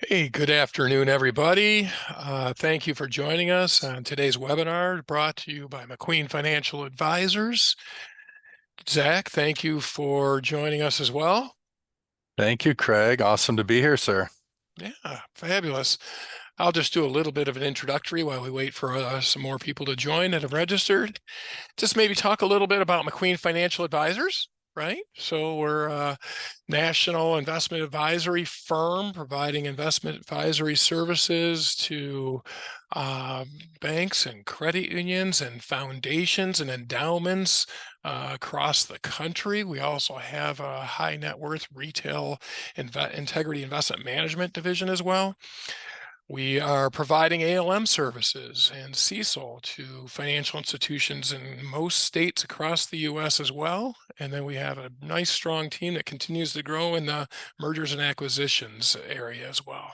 Hey, good afternoon, everybody. Thank you for joining us on today's webinar brought to you by McQueen Financial Advisors. Zach, thank you for joining us as well. Thank you, Craig. Awesome to be here, sir. Yeah, fabulous. I'll just do a little bit of an introductory while we wait for some more people to join that have registered. Just maybe talk a little bit about McQueen Financial Advisors, right? So we're a national investment advisory firm providing investment advisory services to uh, banks and credit unions and foundations and endowments across the country. We also have a high net worth retail integrity investment management division as well. We are providing ALM services and CECL to financial institutions in most states across the US as well. And then we have a nice, strong team that continues to grow in the mergers and acquisitions area as well.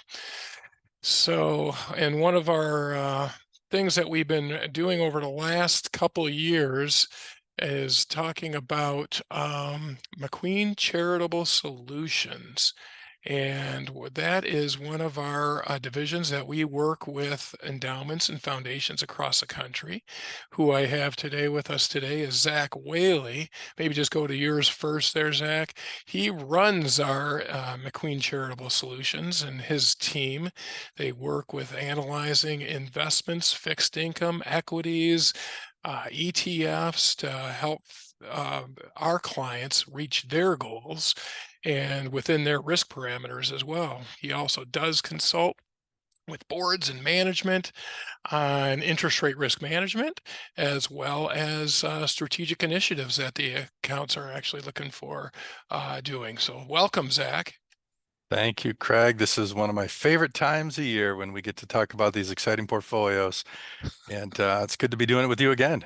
So, and one of our things that we've been doing over the last couple of years is talking about McQueen Charitable Solutions. And that is one of our divisions that we work with endowments and foundations across the country. Who I have today with us today is Zach Whaley. Maybe just go to yours first there, Zach. He runs our McQueen Charitable Solutions and his team. They work with analyzing investments, fixed income, equities, ETFs to help our clients reach their goals and within their risk parameters as well. He also does consult with boards and management on interest rate risk management, as well as strategic initiatives that the accounts are actually looking for doing. So welcome, Zach. Thank you, Craig. This is one of my favorite times of year when we get to talk about these exciting portfolios, and it's good to be doing it with you again.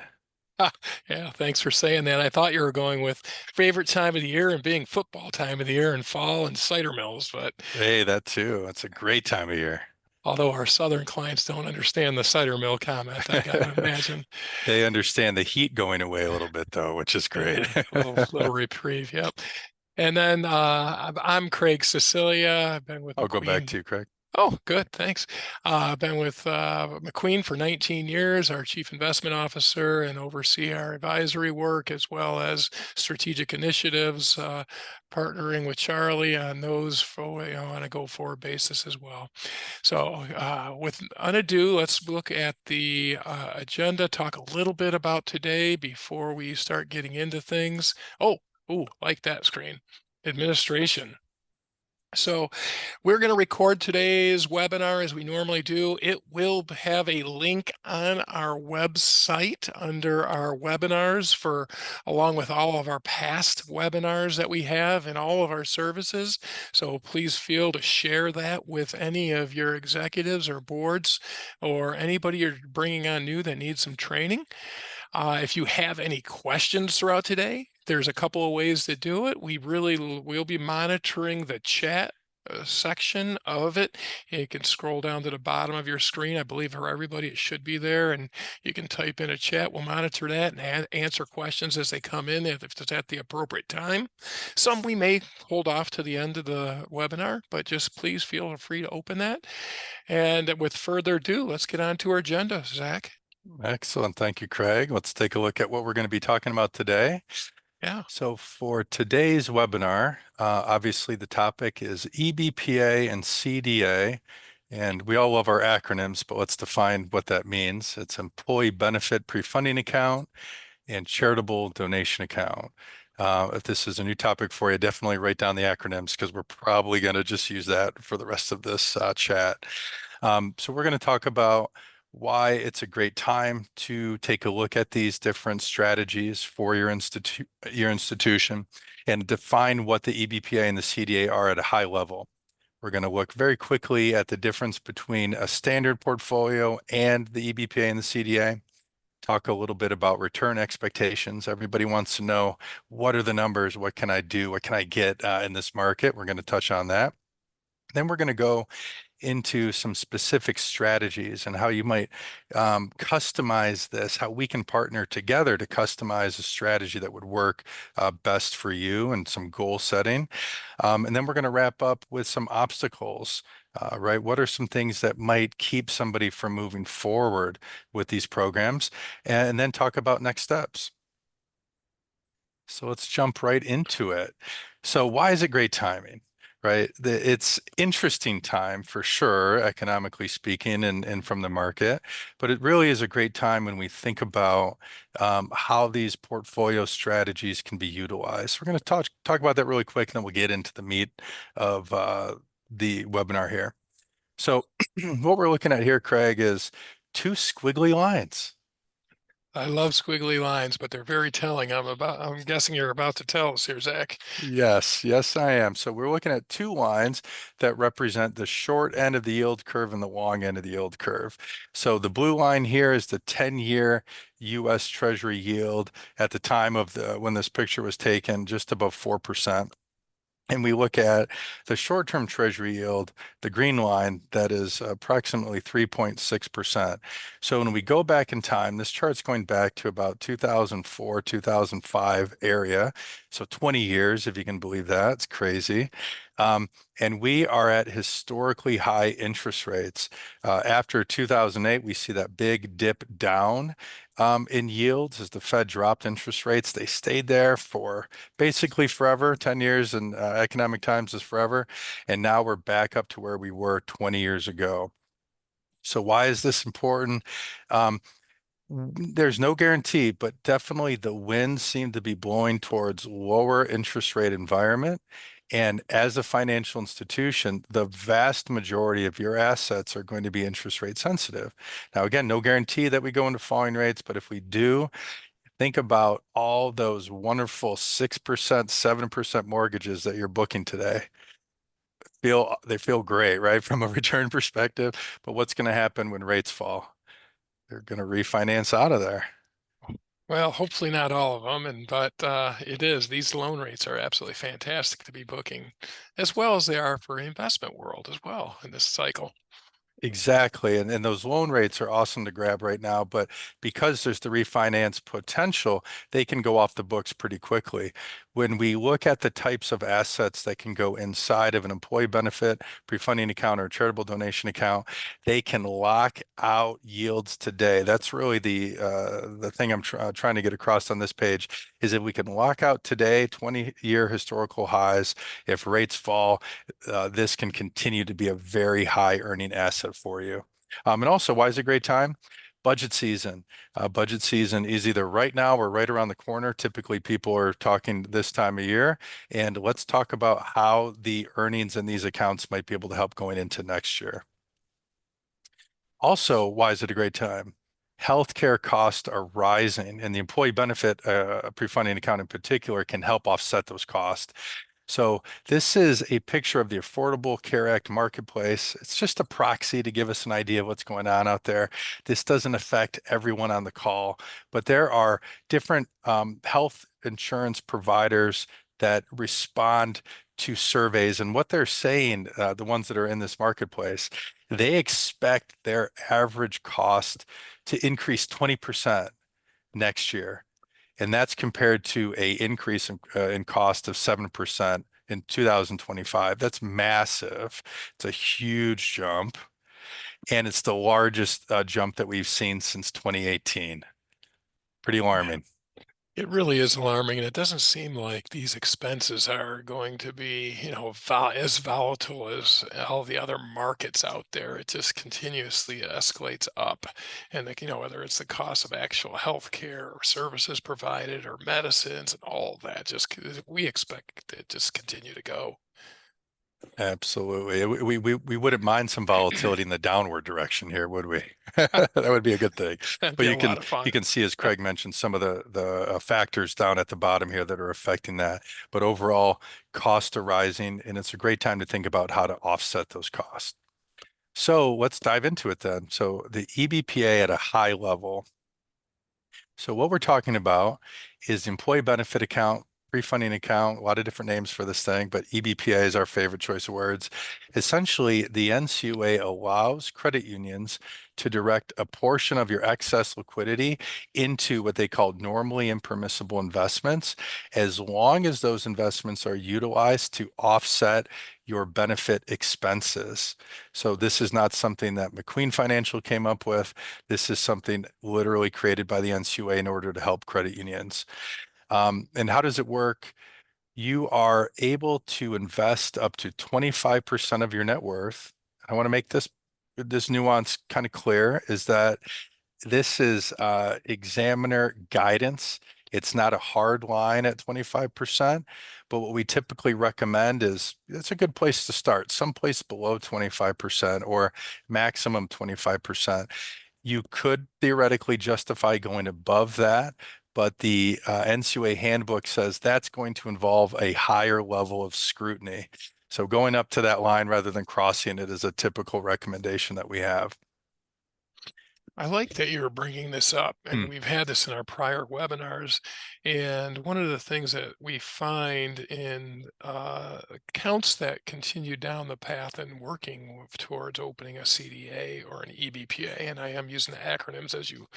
Yeah, thanks for saying that. I thought you were going with favorite time of the year and being football time of the year and fall and cider mills, but Hey, that too. It's a great time of year. although our southern clients don't understand the cider mill comment, I gotta imagine. They understand the heat going away a little bit though, which is great. Yeah, a little reprieve. Yep. And then I'm Craig Cecilia. I've been with I'll go back McQueen. to you, Craig. Oh, good. Thanks. I've been with McQueen for 19 years, our chief investment officer, and oversee our advisory work as well as strategic initiatives, partnering with Charlie on those for, on a go-forward basis as well. So with ado, let's look at the agenda, talk a little bit about today before we start getting into things. Oh, like that screen. Administration. So we're going to record today's webinar as we normally do. It will have a link on our website under our webinars for along with all of our past webinars that we have and all of our services. So please feel to share that with any of your executives or boards or anybody you're bringing on new that needs some training. If you have any questions throughout today, there's a couple of ways to do it. We'll be monitoring the chat section of it. You can scroll down to the bottom of your screen. I believe for everybody it should be there, and you can type in a chat. We'll monitor that and answer questions as they come in if it's at the appropriate time. Some we may hold off to the end of the webinar, but just please feel free to open that. And with further ado, let's get on to our agenda, Zach. Excellent. Thank you, Craig. Let's take a look at what we're going to be talking about today. Yeah. So for today's webinar, obviously the topic is EBPA and CDA, and we all love our acronyms, but let's define what that means. It's Employee Benefit Pre-Funding Account and Charitable Donation Account. If this is a new topic for you, definitely write down the acronyms because we're probably going to just use that for the rest of this chat. So we're going to talk about why it's a great time to take a look at these different strategies for your institution and define what the EBPA and the CDA are at a high level. We're going to look very quickly at the difference between a standard portfolio and the EBPA and the CDA. Talk a little bit about return expectations. Everybody wants to know, what are the numbers? What can I do? What can I get in this market? We're going to touch on that. Then we're going to go into some specific strategies and how you might customize this, how we can partner together to customize a strategy that would work best for you and some goal setting. And then we're going to wrap up with some obstacles. Right? What are some things that might keep somebody from moving forward with these programs? And then talk about next steps. So let's jump right into it. So why is it great timing? Right? It's interesting time for sure, economically speaking, and from the market, but it really is a great time when we think about how these portfolio strategies can be utilized. We're going to talk about that really quick, and then we'll get into the meat of the webinar here. So what we're looking at here, Craig, is two squiggly lines. I love squiggly lines, but they're very telling. I'm guessing you're about to tell us here, Zach. Yes, yes, I am. So we're looking at two lines that represent the short end of the yield curve and the long end of the yield curve. So the blue line here is the 10-year US Treasury yield at the time of when this picture was taken, just above 4%. And we look at the short-term Treasury yield, the green line, that is approximately 3.6%. So when we go back in time, this chart's going back to about 2004, 2005 area. So 20 years, if you can believe that. It's crazy. Um, and we are at historically high interest rates. After 2008, we see that big dip down in yields as the Fed dropped interest rates. They stayed there for basically forever. 10 years in economic times is forever. And now we're back up to where we were 20 years ago. So why is this important? Um, there's no guarantee, but definitely the winds seem to be blowing towards lower interest rate environment. And as a financial institution, the vast majority of your assets are going to be interest rate sensitive. Now, again, no guarantee that we go into falling rates, but if we do, think about all those wonderful 6%, 7% mortgages that you're booking today. They feel great, right? From a return perspective. But what's going to happen when rates fall? They're going to refinance out of there. Well, hopefully not all of them, but it is. These loan rates are absolutely fantastic to be booking, as well as they are for investment world as well in this cycle. Exactly. And those loan rates are awesome to grab right now, but because there's the refinance potential, they can go off the books pretty quickly. When we look at the types of assets that can go inside of an employee benefit, pre-funding account, or charitable donation account, they can lock out yields today. That's really the thing I'm trying to get across on this page is if we can lock out today 20-year historical highs, if rates fall, this can continue to be a very high earning asset for you. And also, why is it a great time? Budget season. Budget season is either right now or right around the corner. Typically, people are talking this time of year. And let's talk about how the earnings in these accounts might be able to help going into next year. Also, why is it a great time? Healthcare costs are rising, and the employee benefit pre-funding account in particular can help offset those costs. So this is a picture of the Affordable Care Act marketplace. It's just a proxy to give us an idea of what's going on out there. This doesn't affect everyone on the call, but there are different health insurance providers that respond to surveys. And what they're saying, the ones that are in this marketplace, they expect their average cost to increase 20% next year. And that's compared to a increase in cost of 7% in 2025. That's massive. It's a huge jump. And it's the largest jump that we've seen since 2018. Pretty alarming. It really is alarming, and it doesn't seem like these expenses are going to be, as volatile as all the other markets out there. It just continuously escalates up. And, whether it's the cost of actual health care or services provided or medicines and all that, we expect it just continue to go. Absolutely. We wouldn't mind some volatility in the downward direction here, would we? That would be a good thing. That'd But be a you lot can of fun. you can see, as Craig mentioned, some of the factors down at the bottom here that are affecting that. But overall, costs are rising, and it's a great time to think about how to offset those costs. So let's dive into it then. So the EBPA at a high level. So what we're talking about is the employee benefit account pre-funding account, a lot of different names for this thing, but EBPA is our favorite choice of words. Essentially, the NCUA allows credit unions to direct a portion of your excess liquidity into what they call normally impermissible investments, as long as those investments are utilized to offset your benefit expenses. So this is not something that McQueen Financial came up with. This is something literally created by the NCUA in order to help credit unions. And how does it work? You are able to invest up to 25% of your net worth. I want to make this nuance kind of clear, is that this is examiner guidance. It's not a hard line at 25%, but what we typically recommend is it's a good place to start, someplace below 25% or maximum 25%. You could theoretically justify going above that, but the NCUA handbook says that's going to involve a higher level of scrutiny. So going up to that line rather than crossing it is a typical recommendation that we have. I like that you're bringing this up, Hmm. and we've had this in our prior webinars. And one of the things that we find in accounts that continue down the path and working towards opening a CDA or an EBPA, and I am using the acronyms as you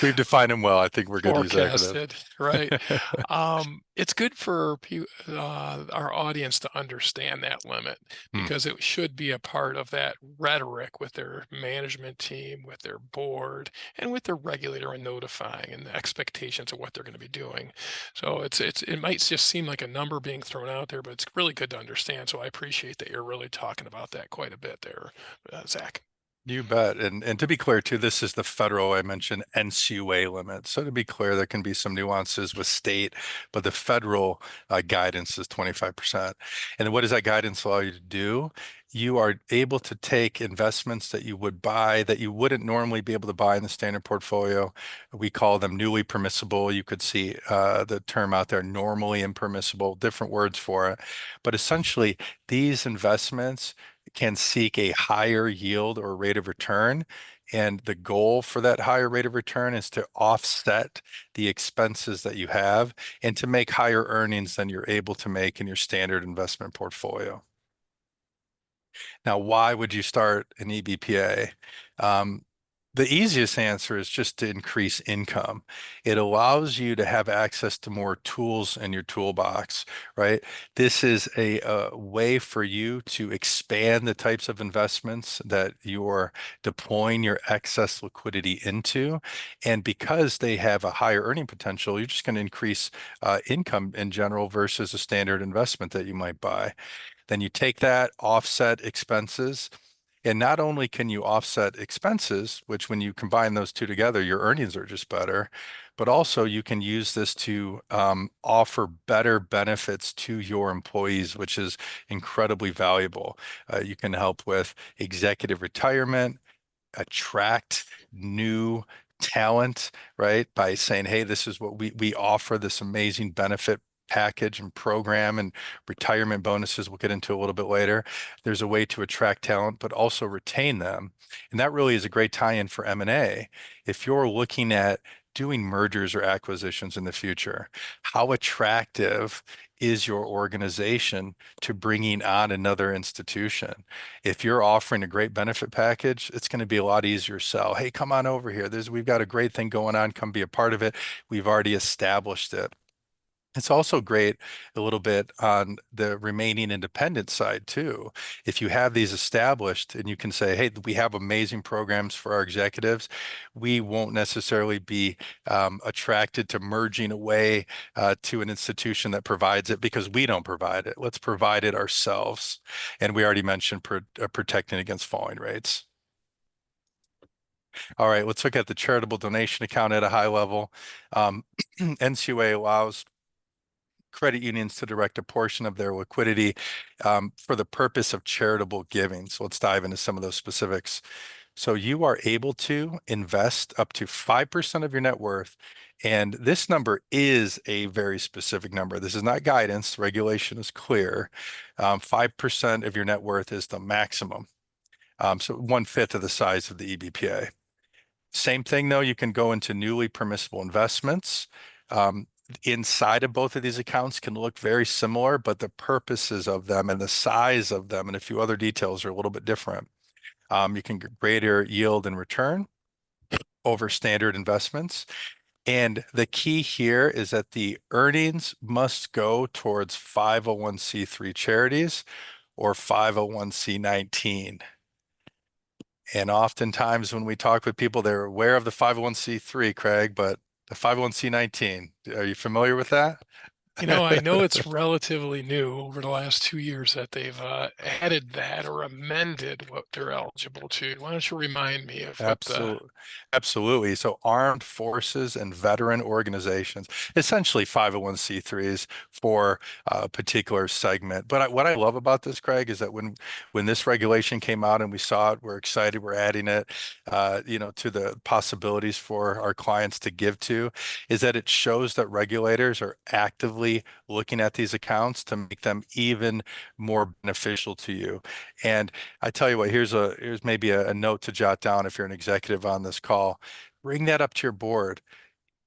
We've defined them well. I think we're good to use acronyms. forecasted, right? It's good for our audience to understand that limit Hmm. because it should be a part of that rhetoric with their management team, with their board, and with their regulator and notifying and the expectations of what they're going to be doing. So it might just seem like a number being thrown out there, but it's really good to understand. So I appreciate that you're really talking about that quite a bit there, Zach. You bet. And to be clear too, this is the federal, I mentioned NCUA limit. So to be clear, there can be some nuances with state, but the federal guidance is 25%. And then what does that guidance allow you to do? You are able to take investments that you would buy that you wouldn't normally be able to buy in the standard portfolio. We call them newly permissible. You could see the term out there, normally impermissible, different words for it. But essentially, these investments can seek a higher yield or rate of return. And the goal for that higher rate of return is to offset the expenses that you have and to make higher earnings than you're able to make in your standard investment portfolio. Now, why would you start an EBPA? The easiest answer is just to increase income. It allows you to have access to more tools in your toolbox, right? This is a way for you to expand the types of investments that you're deploying your excess liquidity into. And because they have a higher earning potential, you're just going to increase income in general versus a standard investment that you might buy. Then you take that, offset expenses, and not only can you offset expenses, which when you combine those two together, your earnings are just better, but also you can use this to offer better benefits to your employees, which is incredibly valuable. You can help with executive retirement, attract new talent, right? By saying, hey, this is what we offer, this amazing benefit package and program and retirement bonuses we'll get into a little bit later. There's a way to attract talent, but also retain them. And that really is a great tie-in for M&A. If you're looking at doing mergers or acquisitions in the future, how attractive is your organization to bringing on another institution? If you're offering a great benefit package, it's going to be a lot easier to sell. Hey, come on over here. We've got a great thing going on. Come be a part of it. We've already established it. It's also great a little bit on the remaining independent side too. If you have these established and you can say, hey, we have amazing programs for our executives, we won't necessarily be attracted to merging away to an institution that provides it because we don't provide it. Let's provide it ourselves. And we already mentioned protecting against falling rates. All right, let's look at the charitable donation account at a high level. NCUA allows credit unions to direct a portion of their liquidity for the purpose of charitable giving. So let's dive into some of those specifics. So you are able to invest up to 5% of your net worth. And this number is a very specific number. This is not guidance. Regulation is clear. 5% of your net worth is the maximum. So 1/5 of the size of the EBPA. Same thing though, you can go into newly permissible investments. inside of both of these accounts can look very similar, but the purposes of them and the size of them and a few other details are a little bit different. You can get greater yield and return over standard investments. And the key here is that the earnings must go towards 501c3 charities or 501c19. And oftentimes when we talk with people, they're aware of the 501c3, Craig, but the 501c19, are you familiar with that? I know it's relatively new over the last 2 years that they've added that or amended what they're eligible to. Why don't you remind me of what the Absolutely. Absolutely. So armed forces and veteran organizations, essentially 501c3s for a particular segment. But what I love about this, Craig, is that when this regulation came out and we saw it, we're excited, we're adding it, to the possibilities for our clients to give to, is that it shows that regulators are actively looking at these accounts to make them even more beneficial to you. And I tell you what, here's maybe a note to jot down if you're an executive on this call. Bring that up to your board.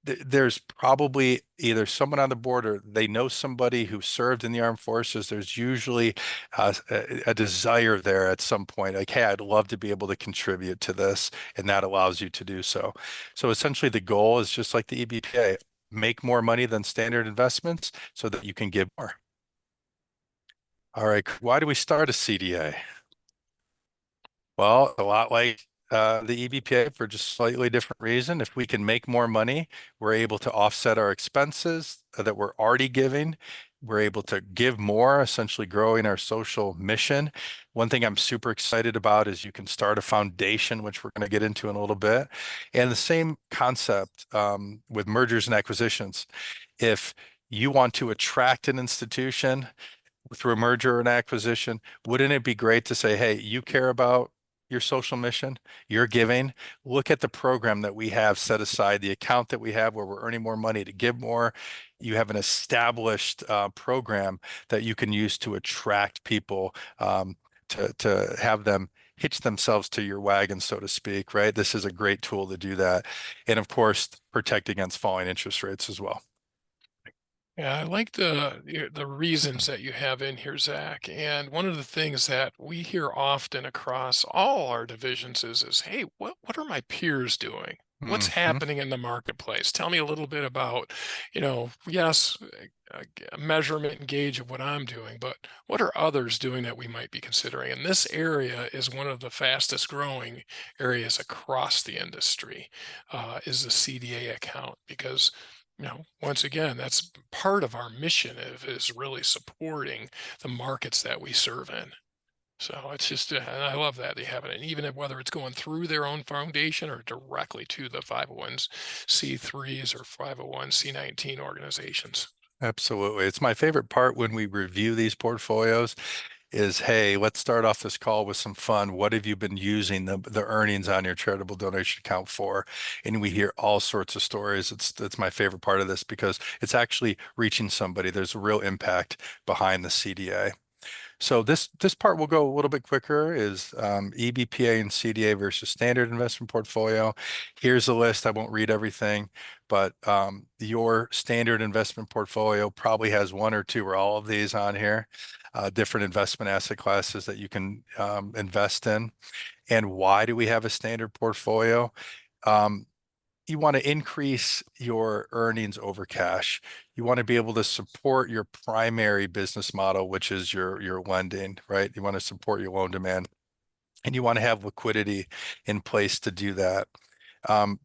There's probably either someone on the board or they know somebody who served in the armed forces. There's usually a desire there at some point, like, hey, I'd love to be able to contribute to this, and that allows you to do so. So essentially, the goal is just like the EBPA, make more money than standard investments so that you can give more. All right, why do we start a CDA? Well, a lot like the EBPA for just slightly different reason. If we can make more money, we're able to offset our expenses that we're already giving. We're able to give more, essentially growing our social mission. One thing I'm super excited about is you can start a foundation, which we're going to get into in a little bit. And the same concept with mergers and acquisitions. If you want to attract an institution through a merger or an acquisition, wouldn't it be great to say, hey, you care about your social mission, your giving? Look at the program that we have set aside, the account that we have where we're earning more money to give more. You have an established program that you can use to attract people, to have them hitch themselves to your wagon, so to speak, right? This is a great tool to do that. And of course, protect against falling interest rates as well. Yeah, I like the reasons that you have in here, Zach. And one of the things that we hear often across all our divisions is, hey, what are my peers doing? What's Mhm. happening in the marketplace? Tell me a little bit about, yes, a measurement and gauge of what I'm doing, but what are others doing that we might be considering? And this area is one of the fastest growing areas across the industry, is the CDA account because once again, that's part of our mission is really supporting the markets that we serve in. So it's just, and I love that they have it. And even if, whether it's going through their own foundation or directly to the 501c3s or 501c19 organizations. Absolutely. It's my favorite part when we review these portfolios is, hey, let's start off this call with some fun. What have you been using the earnings on your charitable donation account for? And we hear all sorts of stories. It's my favorite part of this because it's actually reaching somebody. There's a real impact behind the CDA. So this part will go a little bit quicker is EBPA and CDA versus standard investment portfolio. Here's a list. I won't read everything, but your standard investment portfolio probably has one or two or all of these on here, different investment asset classes that you can invest in. And why do we have a standard portfolio? Um, you want to increase your earnings over cash. You want to be able to support your primary business model, which is your lending, right? You want to support your loan demand, and you want to have liquidity in place to do that.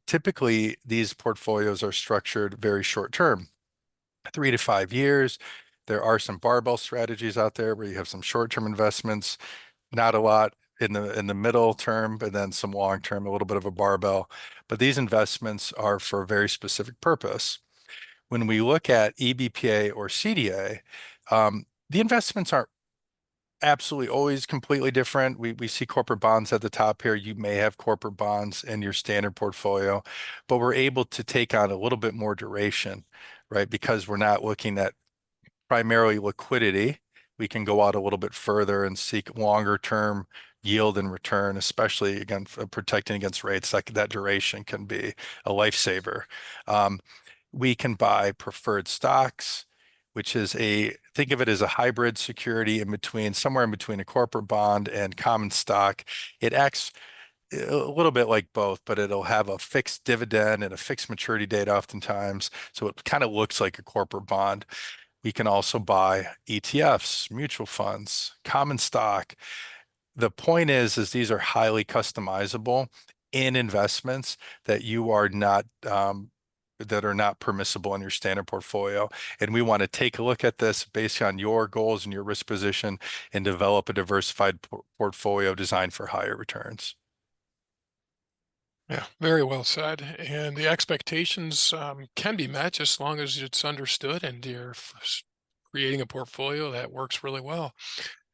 Typically, these portfolios are structured very short term, 3 to 5 years. There are some barbell strategies out there where you have some short-term investments, not a lot in the middle term, but then some long term, a little bit of a barbell. But these investments are for a very specific purpose. When we look at EBPA or CDA, the investments aren't absolutely always completely different. We see corporate bonds at the top here. You may have corporate bonds in your standard portfolio, but we're able to take on a little bit more duration, right? Because we're not looking at primarily liquidity. We can go out a little bit further and seek longer term yield and return, especially again protecting against rates. Like that duration can be a lifesaver. Um, We can buy preferred stocks, which is think of it as a hybrid security somewhere in between a corporate bond and common stock. It acts a little bit like both, but it'll have a fixed dividend and a fixed maturity date oftentimes. So it kind of looks like a corporate bond. We can also buy ETFs, mutual funds, common stock. The point is these are highly customizable in investments that you are not that are not permissible in your standard portfolio. And we want to take a look at this based on your goals and your risk position and develop a diversified portfolio designed for higher returns. Yeah, very well said. And the expectations can be met just as long as it's understood and creating a portfolio that works really well.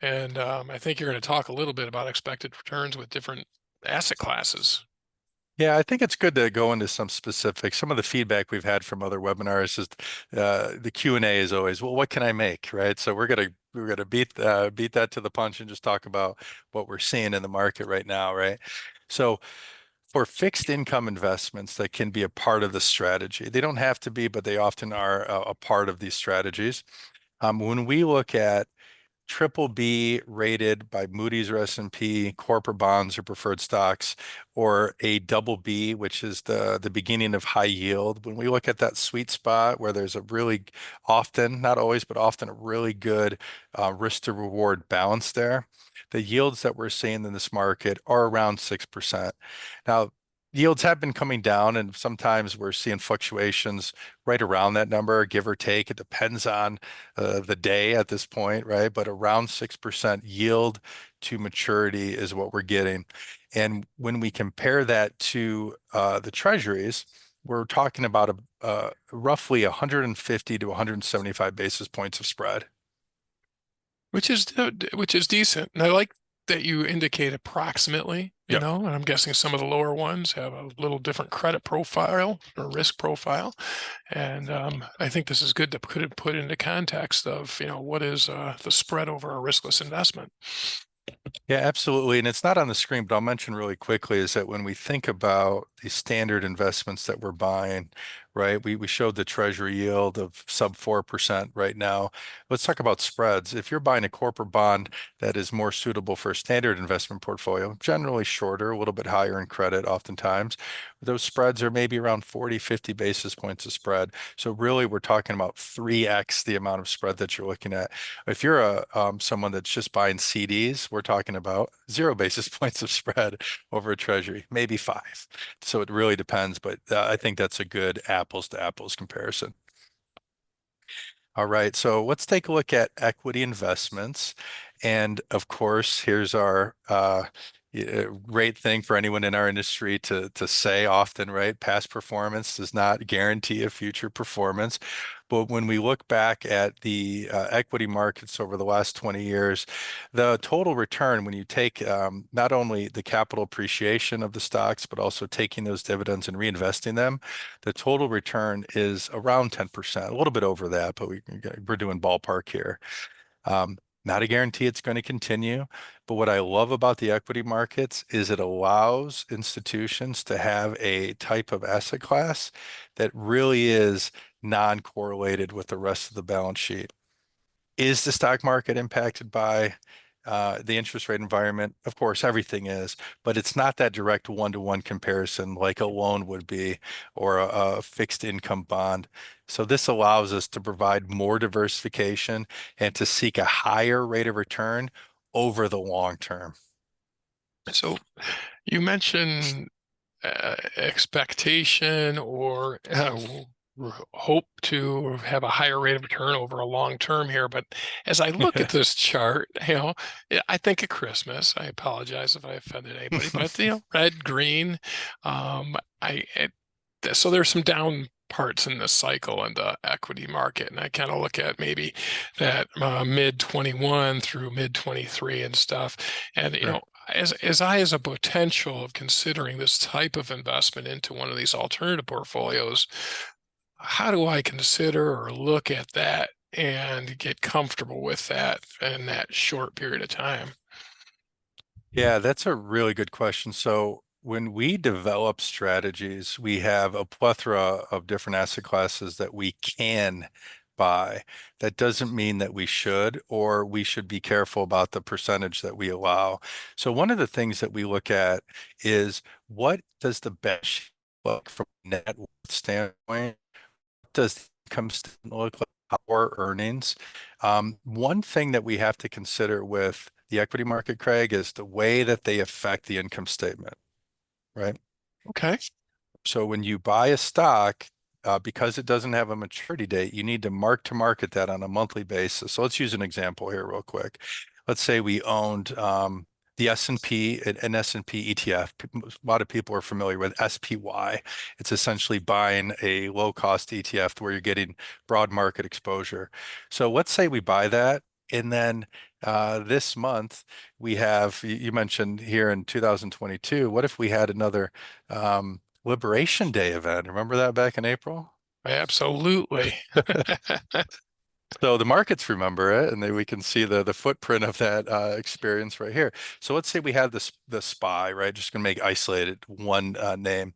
And I think you're going to talk a little bit about expected returns with different asset classes. Yeah, I think it's good to go into some specifics. Some of the feedback we've had from other webinars is the Q&A is always, well, what can I make, right? So we're gonna beat that to the punch and just talk about what we're seeing in the market right now, right? So for fixed income investments that can be a part of the strategy, they don't have to be, but they often are a part of these strategies. When we look at triple B rated by Moody's or S&P corporate bonds or preferred stocks, or a double B, which is the beginning of high yield. When we look at that sweet spot where there's a really often, not always, but often a really good risk to reward balance there, the yields that we're seeing in this market are around 6%. Now, yields have been coming down, and sometimes we're seeing fluctuations right around that number, give or take. It depends on the day at this point, right? But around 6% yield to maturity is what we're getting. And when we compare that to the treasuries, we're talking about roughly 150 to 175 basis points of spread. Which is decent. And I like that you indicate approximately, Yep. and I'm guessing some of the lower ones have a little different credit profile or risk profile. And I think this is good to put into context of, what is the spread over a riskless investment. Yeah, absolutely. And it's not on the screen, but I'll mention really quickly is that when we think about the standard investments that we're buying, right, we showed the treasury yield of sub 4% right now. Let's talk about spreads. If you're buying a corporate bond that is more suitable for a standard investment portfolio, generally shorter, a little bit higher in credit oftentimes, those spreads are maybe around 40, 50 basis points of spread. So really we're talking about 3x the amount of spread that you're looking at. If you're someone that's just buying CDs, we're talking about 0 basis points of spread over a treasury, maybe 5. So it really depends, but I think that's a good apples to apples comparison. All right, so let's take a look at equity investments. And of course, here's our great thing for anyone in our industry to say often, right? Past performance does not guarantee a future performance. But when we look back at the equity markets over the last 20 years, the total return, when you take not only the capital appreciation of the stocks, but also taking those dividends and reinvesting them, the total return is around 10%, a little bit over that, but we're doing ballpark here. Not a guarantee it's going to continue, but what I love about the equity markets is it allows institutions to have a type of asset class that really is non-correlated with the rest of the balance sheet. Is the stock market impacted by the interest rate environment? Of course, everything is, but it's not that direct one-to-one comparison like a loan would be or a fixed income bond. So this allows us to provide more diversification and to seek a higher rate of return over the long term. So you mentioned expectation or hope to have a higher rate of return over a long term here. But as I look at this chart, I think of Christmas. I apologize if I offended anybody, but red, green. So there's some down parts in this cycle in the equity market, and I kind of look at maybe that mid 21 through mid 23 and stuff, and Sure. as a potential of considering this type of investment into one of these alternative portfolios, how do I consider or look at that and get comfortable with that in that short period of time? Yeah, that's a really good question. So when we develop strategies, we have a plethora of different asset classes that we can buy. That doesn't mean that we should, or we should be careful about the percentage that we allow. So one of the things that we look at is, what does the bench look from a net worth standpoint? Does the income statement look like our earnings? One thing that we have to consider with the equity market, Craig, is the way that they affect the income statement, right? Okay. So when you buy a stock, because it doesn't have a maturity date, you need to mark to market that on a monthly basis. So let's use an example here real quick. Let's say we owned the S&P, an S&P ETF. A lot of people are familiar with SPY. It's essentially buying a low-cost ETF where you're getting broad market exposure. So let's say we buy that, and then this month we have, you mentioned here in 2022, what if we had another Liberation Day event? Remember that back in April? Absolutely. So the markets remember it, and then we can see the footprint of that experience right here. So let's say we have this the SPY, right? Just gonna make isolated one name.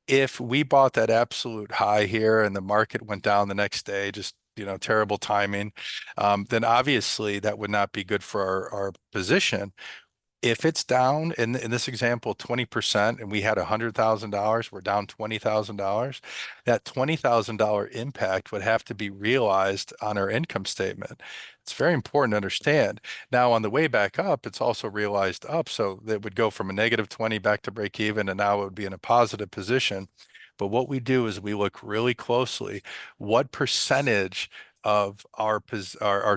If we bought that absolute high here and the market went down the next day, just terrible timing, then obviously that would not be good for our position. If it's down in this example 20%, and we had $100,000, we're down $20,000, that $20,000 impact would have to be realized on our income statement. It's very important to understand. Now on the way back up, it's also realized up, so that would go from a negative 20 back to break even, and now it would be in a positive position. But what we do is we look really closely what percentage of our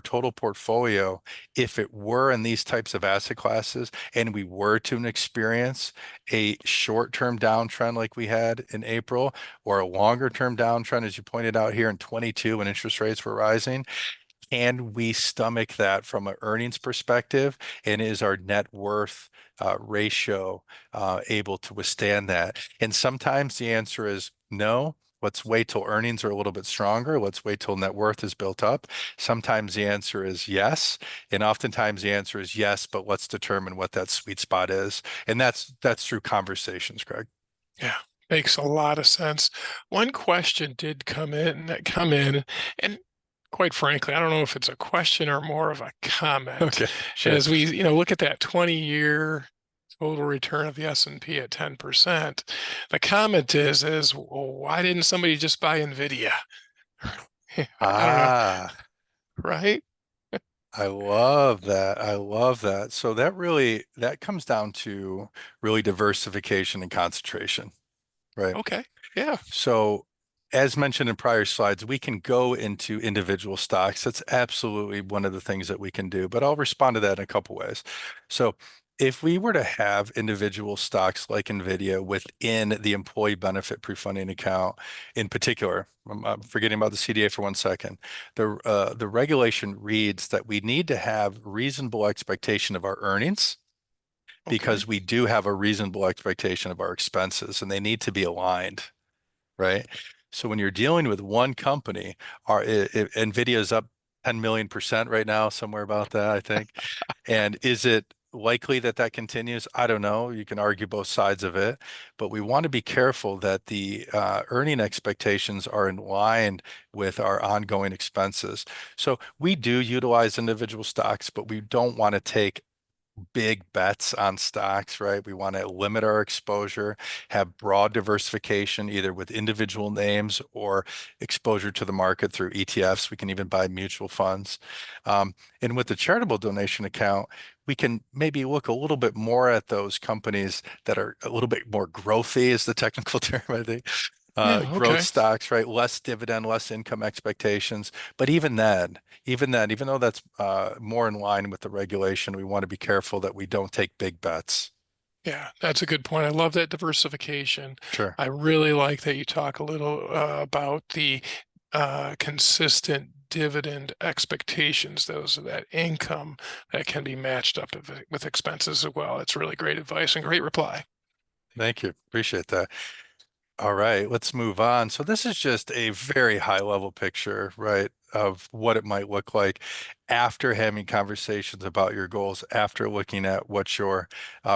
total portfolio, if it were in these types of asset classes and we were to experience a short-term downtrend like we had in April, or a longer-term downtrend, as you pointed out here in 22 when interest rates were rising, can we stomach that from an earnings perspective? And is our net worth ratio able to withstand that? And sometimes the answer is no. Let's wait till earnings are a little bit stronger. Let's wait till net worth is built up. Sometimes the answer is yes. And oftentimes the answer is yes, but let's determine what that sweet spot is. And that's through conversations, Craig. Yeah, makes a lot of sense. One question did come in, and quite frankly, I don't know if it's a question or more of a comment. Okay, sure. As we, look at that 20-year total return of the S&P at 10%, the comment is, well, why didn't somebody just buy Nvidia? I don't know, Ah. right? I love that. I love that. So that comes down to really diversification and concentration, right? Okay. Yeah. So as mentioned in prior slides, we can go into individual stocks. That's absolutely one of the things that we can do, but I'll respond to that in a couple ways. So if we were to have individual stocks like NVIDIA within the employee benefit pre-funding account in particular, I'm forgetting about the CDA for 1 second, the regulation reads that we need to have reasonable expectation of our earnings, Okay. because we do have a reasonable expectation of our expenses, and they need to be aligned, right? So when you're dealing with one company, NVIDIA is up 10 million% right now, somewhere about that, I think. And is it likely that that continues? I don't know. You can argue both sides of it, but we want to be careful that the earning expectations are in line with our ongoing expenses. So we do utilize individual stocks, but we don't want to take big bets on stocks, right? We want to limit our exposure, have broad diversification, either with individual names or exposure to the market through ETFs. We can even buy mutual funds. And with the charitable donation account, we can maybe look a little bit more at those companies that are a little bit more growthy, is the technical term, I think. Yeah. Growth Okay. stocks, right? Less dividend, less income expectations. But even though that's more in line with the regulation, we want to be careful that we don't take big bets. Yeah, that's a good point. I love that diversification. Sure. I really like that you talk a little about the consistent dividend expectations, those of that income that can be matched up with expenses as well. It's really great advice and great reply. Thank you. Appreciate that. All right, let's move on. So this is just a very high level picture, right, of what it might look like after having conversations about your goals, after looking at what your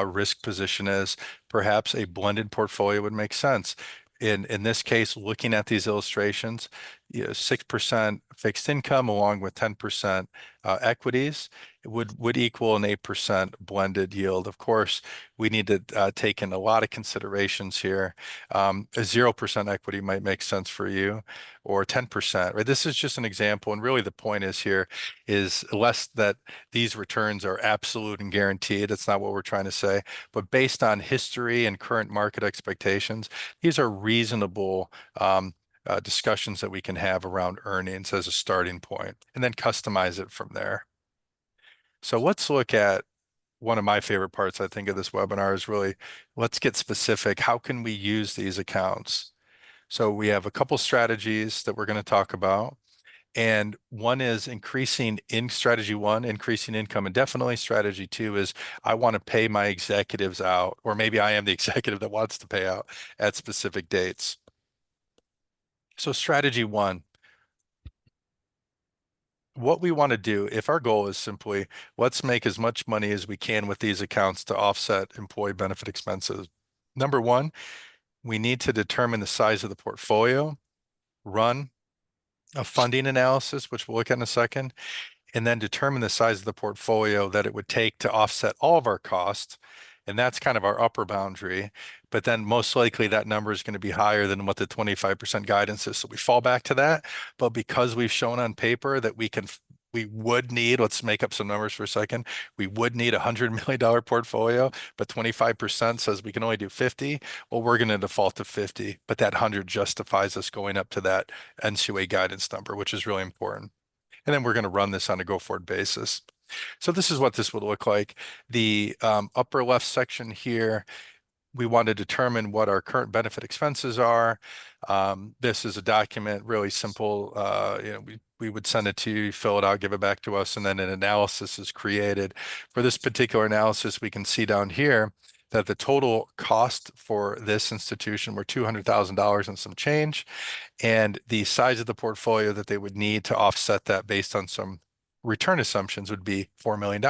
risk position is. Perhaps a blended portfolio would make sense. In this case, looking at these illustrations, 6% fixed income along with 10% equities would equal an 8% blended yield. Of course, we need to take in a lot of considerations here. A 0% equity might make sense for you, or 10%, right? This is just an example. And really the point is here is less that these returns are absolute and guaranteed. That's not what we're trying to say. But based on history and current market expectations, these are reasonable discussions that we can have around earnings as a starting point, and then customize it from there. So let's look at one of my favorite parts, I think, of this webinar is really, let's get specific. How can we use these accounts? So we have a couple strategies that we're going to talk about. And one is increasing in strategy one, increasing income. And definitely strategy two is I want to pay my executives out, or maybe I am the executive that wants to pay out at specific dates. So strategy one, what we want to do, if our goal is simply let's make as much money as we can with these accounts to offset employee benefit expenses. Number one, we need to determine the size of the portfolio, run a funding analysis, which we'll look at in a second, and then determine the size of the portfolio that it would take to offset all of our costs. And that's kind of our upper boundary. But then most likely that number is going to be higher than what the 25% guidance is. So we fall back to that. But because we've shown on paper that we would need, let's make up some numbers for a second. We would need a $100 million portfolio, but 25% says we can only do 50. Well, we're going to default to 50, but that 100 justifies us going up to that NCUA guidance number, which is really important. And then we're going to run this on a go-forward basis. So this is what this would look like. The upper left section here, we want to determine what our current benefit expenses are. This is a document, really simple. We would send it to you, fill it out, give it back to us, and then an analysis is created. For this particular analysis, we can see down here that the total cost for this institution were $200,000 and some change, and the size of the portfolio that they would need to offset that based on some return assumptions would be $4 million.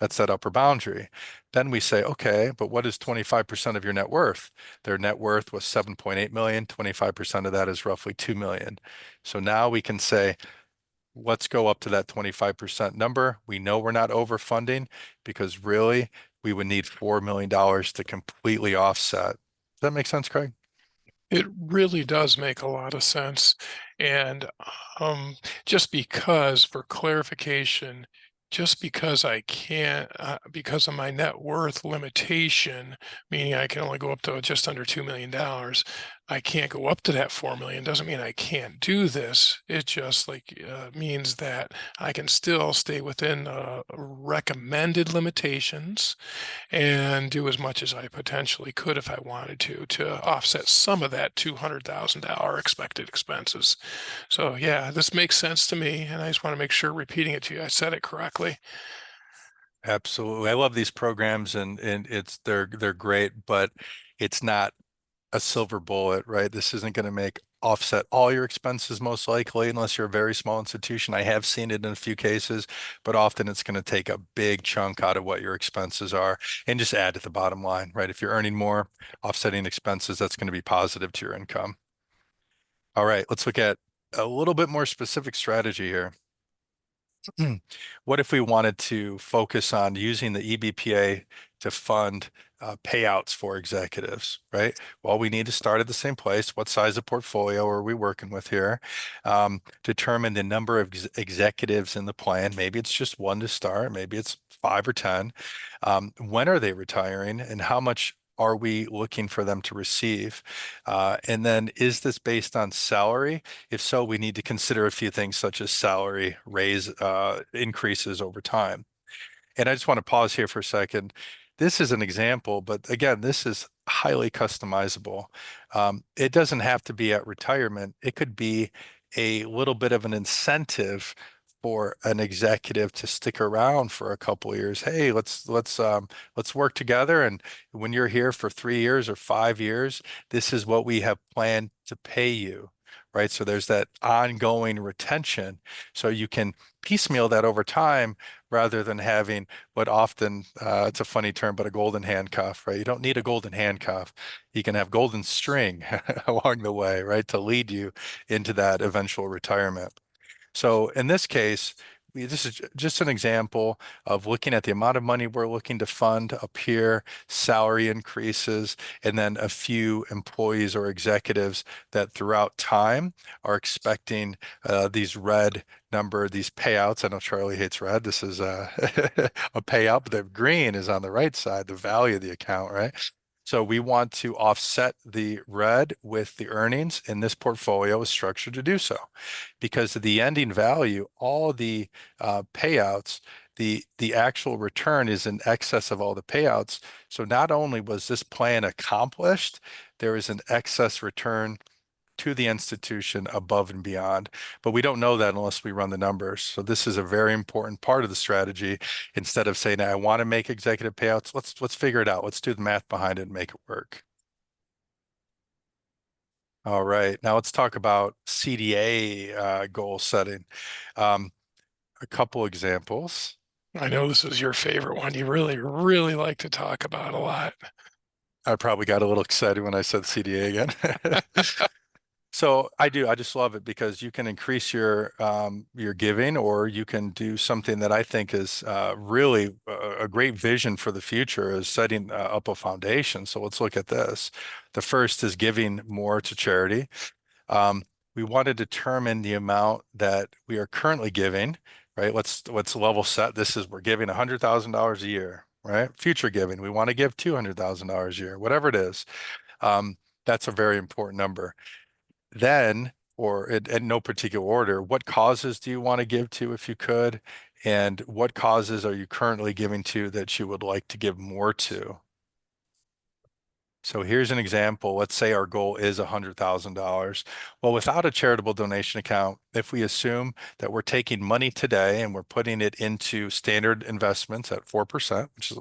That's that upper boundary. Then we say, okay, but what is 25% of your net worth? Their net worth was 7.8 million. 25% of that is roughly 2 million. So now we can say, let's go up to that 25% number. We know we're not overfunding because really we would need $4 million to completely offset. Does that make sense, Craig? It really does make a lot of sense. And just because, for clarification, just because I can't, because of my net worth limitation, meaning I can only go up to just under $2 million, I can't go up to that 4 million. Doesn't mean I can't do this. It just means that I can still stay within recommended limitations and do as much as I potentially could if I wanted to offset some of that $200,000 expected expenses. So yeah, this makes sense to me, and I just want to make sure repeating it to you, I said it correctly. Absolutely. I love these programs and they're great, but it's not a silver bullet, right? This isn't going to make offset all your expenses most likely, unless you're a very small institution. I have seen it in a few cases, but often it's going to take a big chunk out of what your expenses are and just add to the bottom line, right? If you're earning more, offsetting expenses, that's going to be positive to your income. All right, let's look at a little bit more specific strategy here. What if we wanted to focus on using the EBPA to fund payouts for executives, right? Well, we need to start at the same place. What size of portfolio are we working with here? Determine the number of executives in the plan. Maybe it's just one to start. Maybe it's 5 or 10. When are they retiring and how much are we looking for them to receive? And then is this based on salary? If so, we need to consider a few things such as salary raise increases over time. And I just want to pause here for a second. This is an example, but again, this is highly customizable. It doesn't have to be at retirement. It could be a little bit of an incentive for an executive to stick around for a couple of years. Hey, let's work together. And when you're here for 3 years or 5 years, this is what we have planned to pay you. right? So there's that ongoing retention. So you can piecemeal that over time rather than having what often, it's a funny term, but a golden handcuff, right? You don't need a golden handcuff. You can have golden string along the way, right, to lead you into that eventual retirement. So in this case, this is just an example of looking at the amount of money we're looking to fund up here, salary increases, and then a few employees or executives that throughout time are expecting these red number, these payouts. I know Charlie hates red. This is a payout, but the green is on the right side, the value of the account, right? So we want to offset the red with the earnings, and this portfolio is structured to do so. Because of the ending value, all the payouts, the actual return is in excess of all the payouts. So not only was this plan accomplished, there is an excess return to the institution above and beyond. But we don't know that unless we run the numbers. So this is a very important part of the strategy. Instead of saying, I want to make executive payouts, let's figure it out. Let's do the math behind it and make it work. All right, now let's talk about CDA goal setting. Um, a couple examples. I know this is your favorite one. You really, really like to talk about a lot. I probably got a little excited when I said CDA again. So I do. I just love it because you can increase your giving, or you can do something that I think is really a great vision for the future, is setting up a foundation. So let's look at this. The first is giving more to charity. Um, we want to determine the amount that we are currently giving, right? Let's level set. This is, we're giving $100,000 a year, right? Future giving, we want to give $200,000 a year, whatever it is. That's a very important number. Then, or in no particular order, what causes do you want to give to if you could? And what causes are you currently giving to that you would like to give more to? So here's an example. Let's say our goal is $100,000. Well, without a charitable donation account, if we assume that we're taking money today and we're putting it into standard investments at 4%, which is,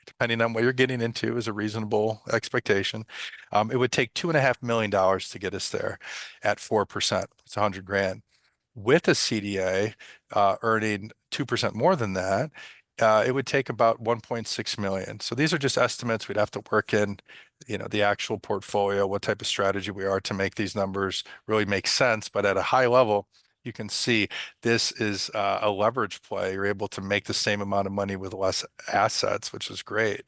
depending on what you're getting into, is a reasonable expectation, it would take $2.5 million to get us there at 4%. It's 100 grand. With a CDA earning 2% more than that, it would take about 1.6 million. So these are just estimates. We'd have to work in, the actual portfolio, what type of strategy we are to make these numbers really make sense. But at a high level, you can see this is a leverage play. You're able to make the same amount of money with less assets, which is great.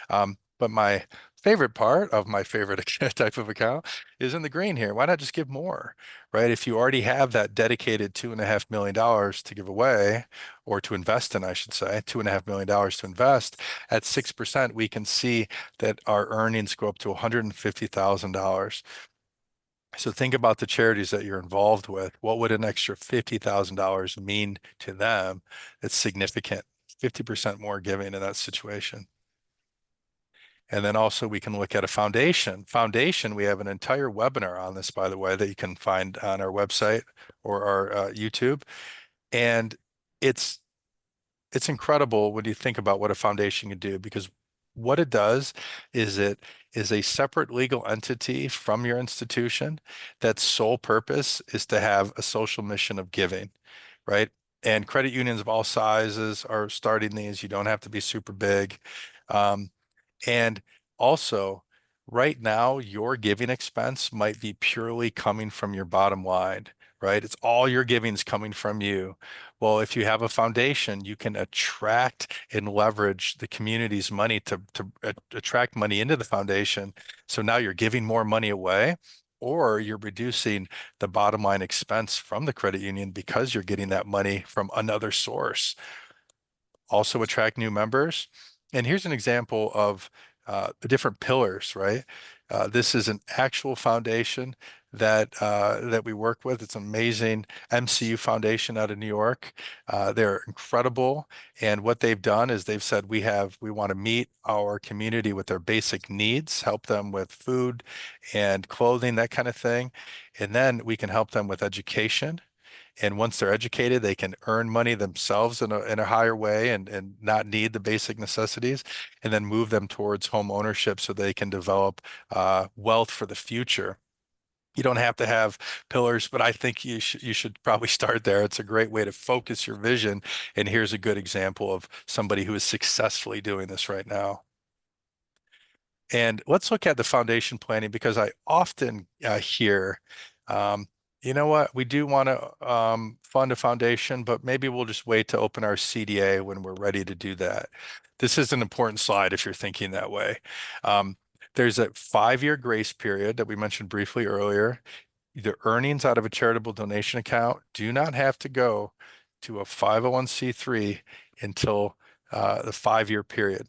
But my favorite part of my favorite type of account is in the green here. Why not just give more, right? If you already have that dedicated $2.5 million to give away, or to invest in, I should say, $2.5 million to invest at 6%, we can see that our earnings go up to $150,000. So think about the charities that you're involved with. What would an extra $50,000 mean to them? It's significant. 50% more giving in that situation. And then also we can look at a foundation. Foundation, we have an entire webinar on this, by the way, that you can find on our website or our YouTube. And it's it's incredible when you think about what a foundation can do, because what it does is it is a separate legal entity from your institution that's sole purpose is to have a social mission of giving, right? And credit unions of all sizes are starting these. You don't have to be super big. Um, and also, right now, your giving expense might be purely coming from your bottom line, right? It's all your giving's coming from you. Well, if you have a foundation, you can attract and leverage the community's money to attract money into the foundation. So now you're giving more money away, or you're reducing the bottom line expense from the credit union because you're getting that money from another source. Also attract new members. And here's an example of the different pillars, right? This is an actual foundation that we work with. It's an amazing MCU foundation out of New York. They're incredible, and what they've done is they've said we want to meet our community with their basic needs, help them with food and clothing, that kind of thing, and then we can help them with education. And once they're educated, they can earn money themselves in a higher way and not need the basic necessities, and then move them towards home ownership so they can develop wealth for the future. You don't have to have pillars, but I think you should probably start there. It's a great way to focus your vision. And here's a good example of somebody who is successfully doing this right now. And let's look at the foundation planning because I often hear, um, you know what, we do want to fund a foundation, but maybe we'll just wait to open our CDA when we're ready to do that. This is an important slide if you're thinking that way. Um, there's a 5-year grace period that we mentioned briefly earlier. The earnings out of a charitable donation account do not have to go to a 501c3 until the 5-year period.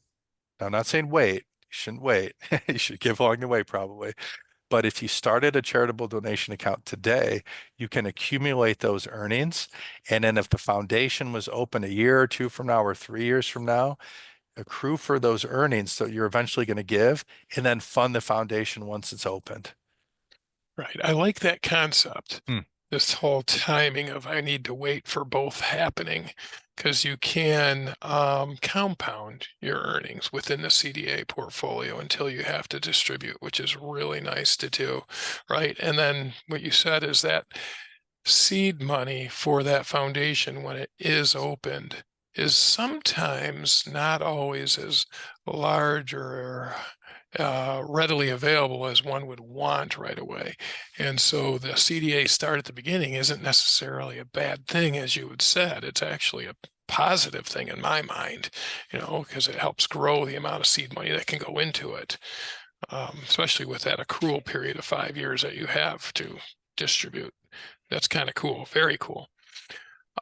Now, I'm not saying wait. You shouldn't wait. You should give along the way, probably. But if you started a charitable donation account today, you can accumulate those earnings. And then if the foundation was open a year or two from now or 3 years from now, accrue for those earnings so you're eventually going to give and then fund the foundation once it's opened. Right. I like that concept. Hmm. This whole timing of I need to wait for both happening because you can compound your earnings within the CDA portfolio until you have to distribute, which is really nice to do. Right. And then what you said is that seed money for that foundation when it is opened is sometimes not always as large or readily available as one would want right away. And so the CDA start at the beginning isn't necessarily a bad thing, as you had said. It's actually a positive thing in my mind, because it helps grow the amount of seed money that can go into it, especially with that accrual period of 5 years that you have to distribute. That's kind of cool. Very cool.